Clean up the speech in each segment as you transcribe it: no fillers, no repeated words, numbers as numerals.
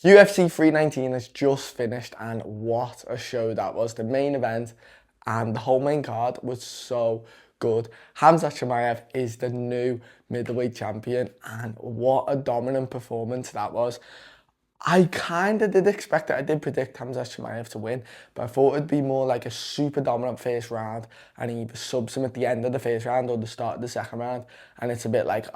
UFC 319 has just finished, and what a show that was. The main event and the whole main card was so good. Khamzat Chimaev is the new middleweight champion, and what a dominant performance that was. I kind of did expect it. I did predict Khamzat Chimaev to win, but I thought it'd be more like a super dominant first round, and he either subs him at the end of the first round or the start of the second round, and it's a bit like,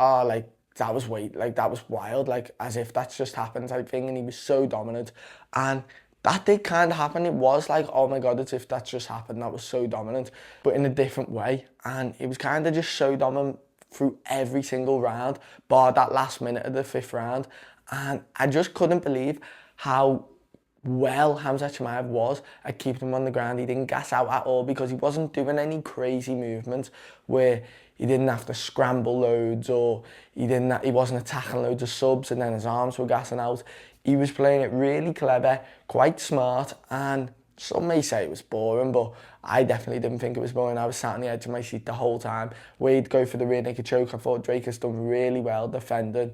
that was that was wild, like as if that's just happened type thing, and he was so dominant, and that did kind of happen. It was like, oh my god, it's if that's just happened. That was so dominant, but in a different way, and it was kind of just so dominant through every single round, bar that last minute of the fifth round. And I just couldn't believe how well Khamzat Chimaev was at keeping him on the ground. He didn't gas out at all because he wasn't doing any crazy movements where he didn't have to scramble loads, or he wasn't attacking loads of subs and then his arms were gassing out. He was playing it really clever, quite smart, and some may say it was boring, but I definitely didn't think it was boring. I was sat on the edge of my seat the whole time. Wade go for the rear naked choke. I thought Drake has done really well defending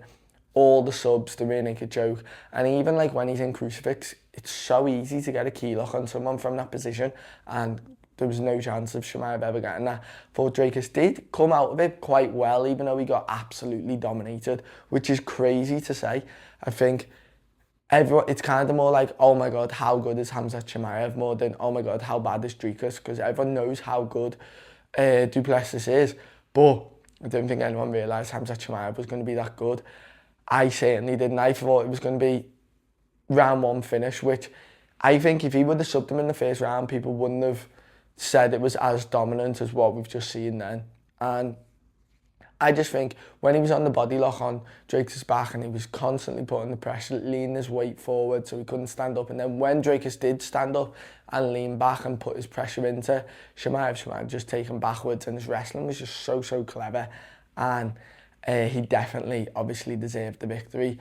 all the subs, the rear naked choke. And even like when he's in crucifix, it's so easy to get a key lock on someone from that position, and there was no chance of Chimaev ever getting that. Thought Dracus did come out of it quite well, even though he got absolutely dominated, which is crazy to say. I think it's kind of more like, oh my god, how good is Khamzat Chimaev, more than, oh my god, how bad is Dricus, because everyone knows how good Duplessis is, but I don't think anyone realised Khamzat Chimaev was going to be that good. I certainly didn't. I thought it was going to be round one finish, which I think if he would have subbed him in the first round, people wouldn't have said it was as dominant as what we've just seen then. And I just think when he was on the body lock on Drake's back and he was constantly putting the pressure, leaning his weight forward so he couldn't stand up, and then when Drake's did stand up and lean back and put his pressure into Chimaev just taken backwards, and his wrestling was just so clever, and he definitely obviously deserved the victory.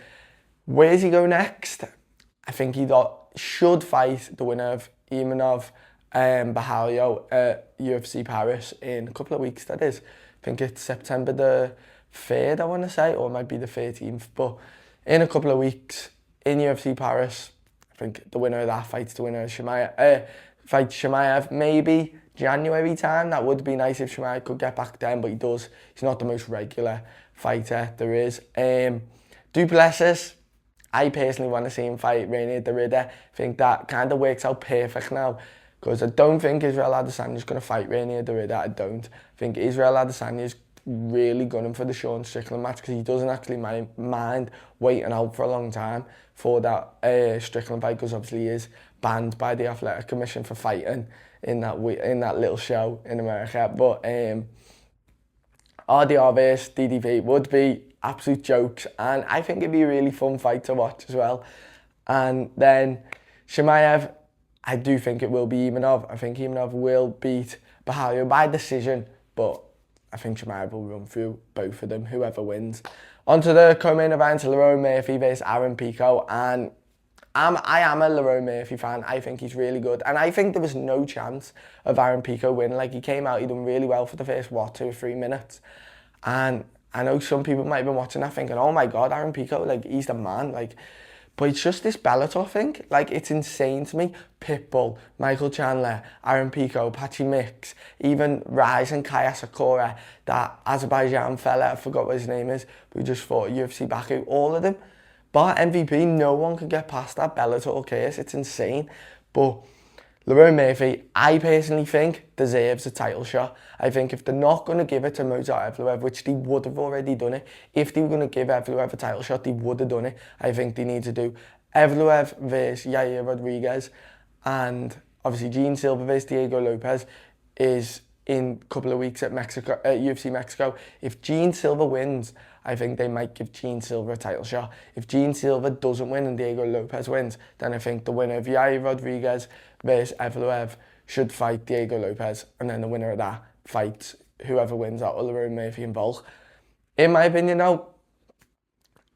Where does he go next? I think he should fight the winner of Imanov Bahalio at UFC Paris in a couple of weeks, that is. I think it's September the 3rd, I want to say, or it might be the 13th. But in a couple of weeks in UFC Paris, I think the winner of that fights the winner of fights Chimaev, maybe January time. That would be nice if Chimaev could get back then, but he's not the most regular fighter there is. Duplessis, I personally want to see him fight Reinier de Ridder. I think that kind of works out perfect now, because I don't think Israel Adesanya is going to fight Reinier de Ridder. I don't. I think Israel Adesanya is really gunning for the Sean Strickland match, because he doesn't actually mind waiting out for a long time for that Strickland fight, because obviously he is banned by the Athletic Commission for fighting in that little show in America. But RDR vs DDP would be absolute jokes, and I think it'd be a really fun fight to watch as well. And then Chimaev, I do think it will be Imanov. I think Imanov will beat Bahalio by decision, but I think Chimaev will run through both of them, whoever wins. On to the co-main event, Lerone Murphy versus Aaron Pico, and I am a Lerone Murphy fan. I think he's really good, and I think there was no chance of Aaron Pico winning. Like, he came out, he done really well for the first 2 or 3 minutes, and I know some people might have been watching that thinking, oh my god, Aaron Pico, like, he's the man, like. But it's just this Bellator thing. Like, it's insane to me. Pitbull, Michael Chandler, Aaron Pico, Patchy Mix, even Rise and Kaya Sakura, that Azerbaijan fella, I forgot what his name is, but we just fought UFC back out, all of them. But MVP, no one could get past that Bellator case. It's insane. But Lerone Murphy, I personally think, deserves a title shot. I think if they're not going to give it to Movsar Evloev, which they would have already done it, if they were going to give Evloev a title shot, they would have done it. I think they need to do Evloev versus Yair Rodriguez, and obviously Gene Silva versus Diego Lopez is in a couple of weeks at UFC Mexico. If Gene Silva wins, I think they might give Gene Silva a title shot. If Gene Silva doesn't win and Diego Lopez wins, then I think the winner of Yair Rodriguez versus Evloev should fight Diego Lopez, and then the winner of that fights whoever wins out of Lerone Murphy and Volk. In my opinion, though,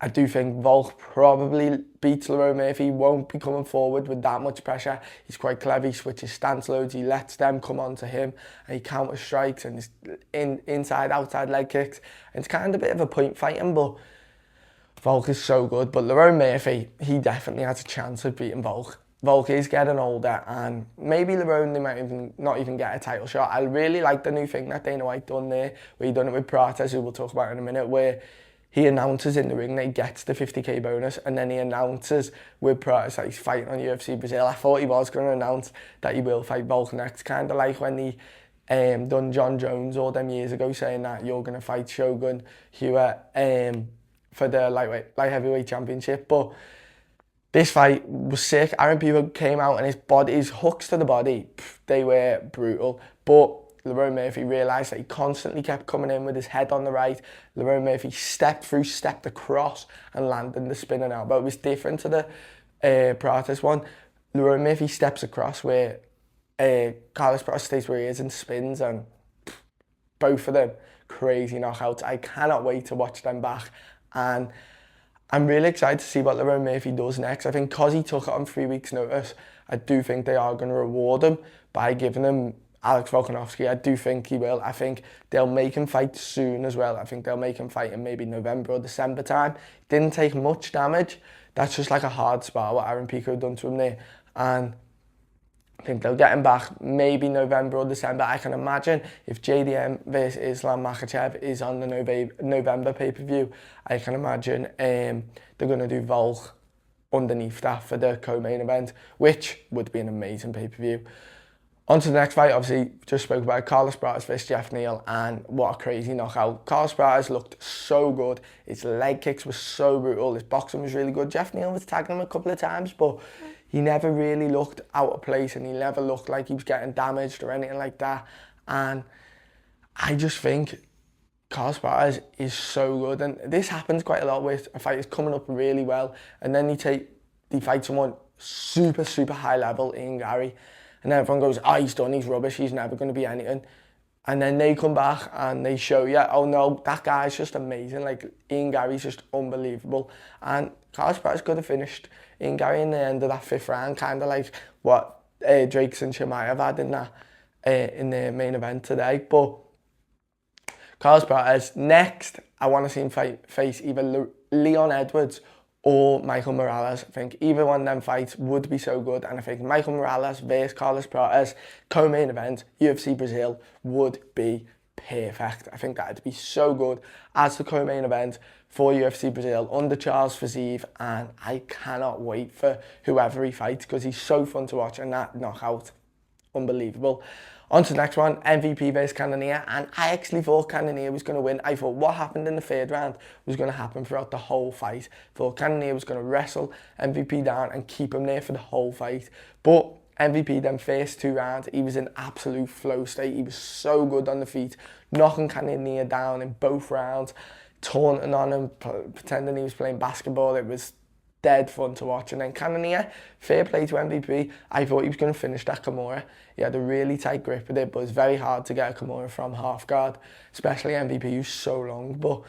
I do think Volk probably beats Lerone Murphy. He won't be coming forward with that much pressure. He's quite clever. He switches stance loads. He lets them come on to him, and he counter strikes and he's inside, outside leg kicks. And it's kind of a bit of a point fighting, but Volk is so good, but Lerone Murphy, he definitely has a chance of beating Volk. Volk is getting older, and maybe Lerone, they might even not even get a title shot. I really like the new thing that Dana White done there, where he done it with Prates, who we'll talk about in a minute, where he announces in the ring that he gets the 50k bonus, and then he announces with Prates that he's fighting on UFC Brazil. I thought he was going to announce that he will fight Volk next, kind of like when he done John Jones all them years ago, saying that you're going to fight Shogun Hewitt for the light heavyweight championship. But this fight was sick. Aaron Pico came out, and his hooks to the body, they were brutal. But Lerone Murphy realised that he constantly kept coming in with his head on the right. Lerone Murphy stepped across and landed the spinning elbow. It was different to the Prates one. Lerone Murphy steps across where Carlos Prates stays where he is and spins, and both of them crazy knockouts. I cannot wait to watch them back, and I'm really excited to see what Lerone Murphy does next. I think because he took it on 3 weeks' notice, I do think they are going to reward him by giving him Alex Volkanovski. I do think he will. I think they'll make him fight soon as well. I think they'll make him fight in maybe November or December time. Didn't take much damage. That's just like a hard spar what Aaron Pico done to him there. And I think they'll get him back maybe November or December. I can imagine if JDM versus Islam Makhachev is on the November pay-per-view, I can imagine they're going to do Volk underneath that for the co-main event, which would be an amazing pay-per-view. On to the next fight, obviously, just spoke about Carlos Prates versus Jeff Neal, and what a crazy knockout. Carlos Prates looked so good. His leg kicks were so brutal. His boxing was really good. Jeff Neal was tagging him a couple of times, but he never really looked out of place, and he never looked like he was getting damaged or anything like that. And I just think Carlos Prates is so good. And this happens quite a lot with a fighter coming up really well, and then they fight someone super, super high level, Ian Gary, and then everyone goes, oh, he's done, he's rubbish, he's never going to be anything. And then they come back and they show you, oh no, that guy's just amazing. Like, Ian Gary's just unbelievable. And Carlos Prates could have finished Ian Gary in the end of that 5th round, kind of like what Drakes and Chimaev had in that in the main event today. But Carlos Prates, next, I want to see him face either Leon Edwards or Michael Morales. I think either one of them fights would be so good, and I think Michael Morales versus Carlos Prates co-main event UFC Brazil would be perfect. I think that'd be so good as the co-main event for UFC Brazil under Charles Fiziev, and I cannot wait for whoever he fights because he's so fun to watch, and that knockout, unbelievable. On to the next one, MVP versus Cannonier, and I actually thought Cannonier was going to win. I thought what happened in the 3rd round was going to happen throughout the whole fight. I thought Cannonier was going to wrestle MVP down and keep him there for the whole fight. But MVP then first 2 rounds, he was in absolute flow state. He was so good on the feet, knocking Cannonier down in both rounds, taunting on him, pretending he was playing basketball. It was dead fun to watch. And then Cannonier, fair play to MVP. I thought he was going to finish that Kimura. He had a really tight grip with it, but it's very hard to get a Kimura from half guard, especially MVP, who's so long. But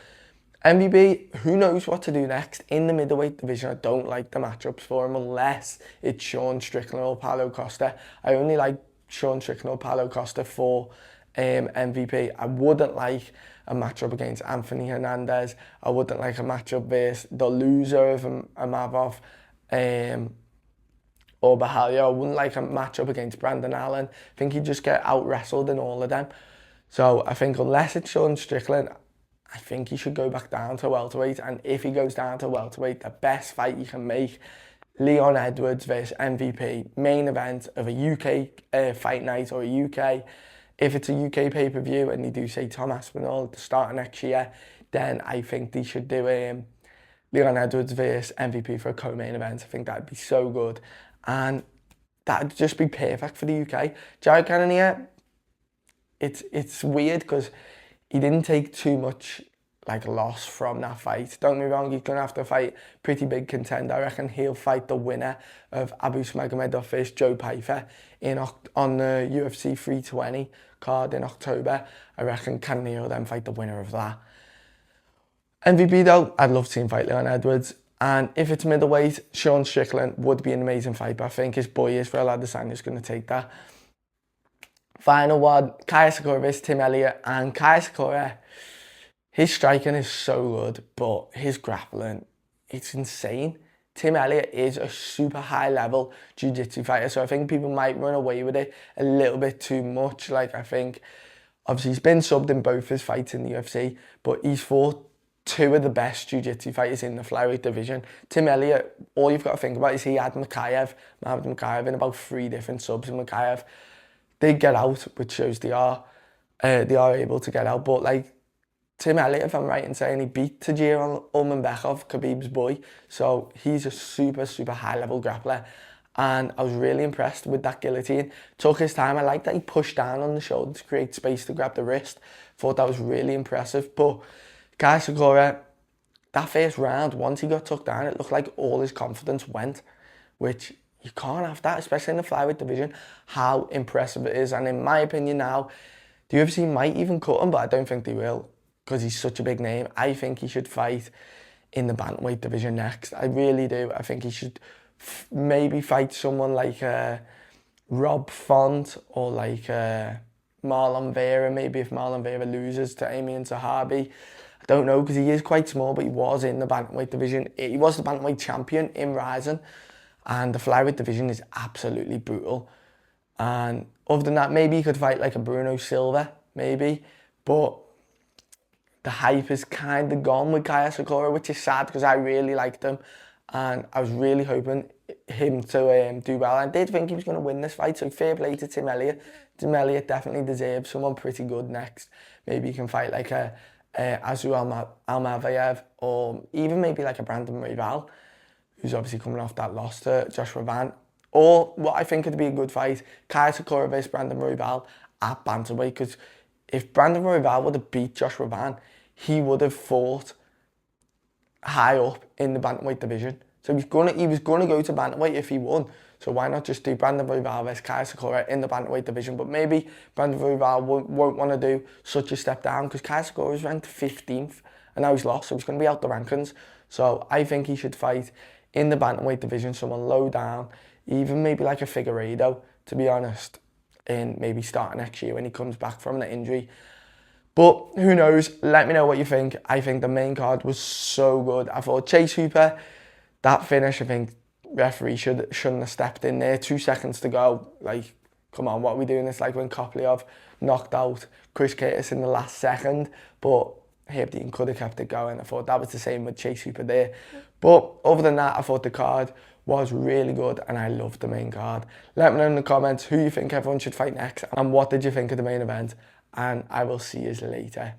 MVP, who knows what to do next in the middleweight division. I don't like the matchups for him unless it's Sean Strickland or Paulo Costa. I only like Sean Strickland or Paulo Costa for MVP. I wouldn't like a matchup against Anthony Hernandez. I wouldn't like a matchup versus the loser of Amavov or Bahalia. I wouldn't like a matchup against Brandon Allen. I think he'd just get out-wrestled in all of them. So I think unless it's Sean Strickland, I think he should go back down to welterweight. And if he goes down to welterweight, the best fight you can make, Leon Edwards versus MVP, main event of a UK fight night or a UK. If it's a UK pay-per-view and they do say Tom Aspinall at the start of next year, then I think they should do Leon Edwards versus MVP for a co-main event. I think that'd be so good. And that'd just be perfect for the UK. Jared Cannonier, it's weird because he didn't take too much like loss from that fight. Don't get me wrong, he's going to have to fight pretty big contender. I reckon he'll fight the winner of Abu Smagomedov versus Joe Pyfer on the UFC 320 card in October. I reckon Cannonier will then fight the winner of that. MVP though, I'd love to see him fight Leon Edwards. And if it's middleweight, Sean Strickland would be an amazing fight, but I think his boy Israel Adesanya is going to take that. Final one, Kaya Sakura versus Tim Elliott. And Kaya Sakura, his striking is so good, but his grappling it's insane. Tim Elliott is a super high level jiu-jitsu fighter, so I think people might run away with it a little bit too much. Like, I think, obviously, he's been subbed in both his fights in the UFC, but he's fought two of the best jiu-jitsu fighters in the flyweight division. Tim Elliott, all you've got to think about is he had Chimaev in about 3 different subs, and Chimaev did get out, which shows they are able to get out. But like, Tim Elliott, if I'm right in saying, he beat Tajir Ulanbekov, Khabib's boy. So he's a super, super high-level grappler. And I was really impressed with that guillotine. Took his time. I like that he pushed down on the shoulder to create space to grab the wrist. Thought that was really impressive. But Kai Sakura, that first round, once he got took down, it looked like all his confidence went, which you can't have that, especially in the flyweight division, how impressive it is. And in my opinion now, the UFC might even cut him, but I don't think they will, because he's such a big name. I think he should fight in the bantamweight division next. I really do. I think he should maybe fight someone like Rob Font or like Marlon Vera, maybe if Marlon Vera loses to Amian Zahabi. I don't know, because he is quite small, but he was in the bantamweight division. He was the bantamweight champion in Rising, and the flyweight division is absolutely brutal. And other than that, maybe he could fight like a Bruno Silva, maybe, but the hype is kind of gone with Kaya Sakura, which is sad because I really liked him and I was really hoping him to do well. I did think he was going to win this fight, so fair play to Tim Elliott. Tim Elliott definitely deserves someone pretty good next. Maybe he can fight like a Azu Almavayev, or even maybe like a Brandon Royval, who's obviously coming off that loss to Joshua Van. Or what I think would be a good fight, Kaya Sakura versus Brandon Royval at bantamweight, because if Brandon Royval would have beat Joshua Van, he would have fought high up in the bantamweight division. So he was gonna go to bantamweight if he won. So why not just do Brandon Royval versus Kai Sakura in the bantamweight division? But maybe Brandon Royval won't want to do such a step down, because Kai Sakura is ranked 15th and now he's lost, so he's going to be out the rankings. So I think he should fight in the bantamweight division, someone low down, even maybe like a Figueiredo, to be honest, in maybe starting next year when he comes back from the injury. But who knows? Let me know what you think. I think the main card was so good. I thought Chase Hooper, that finish, I think referee shouldn't have stepped in there. 2 seconds to go. Like, come on, what are we doing? It's like when Koplyov knocked out Chris Curtis in the last second, but Herb Dean could have kept it going. I thought that was the same with Chase Hooper there. But other than that, I thought the card was really good and I loved the main card. Let me know in the comments who you think everyone should fight next and what did you think of the main event, and I will see you later.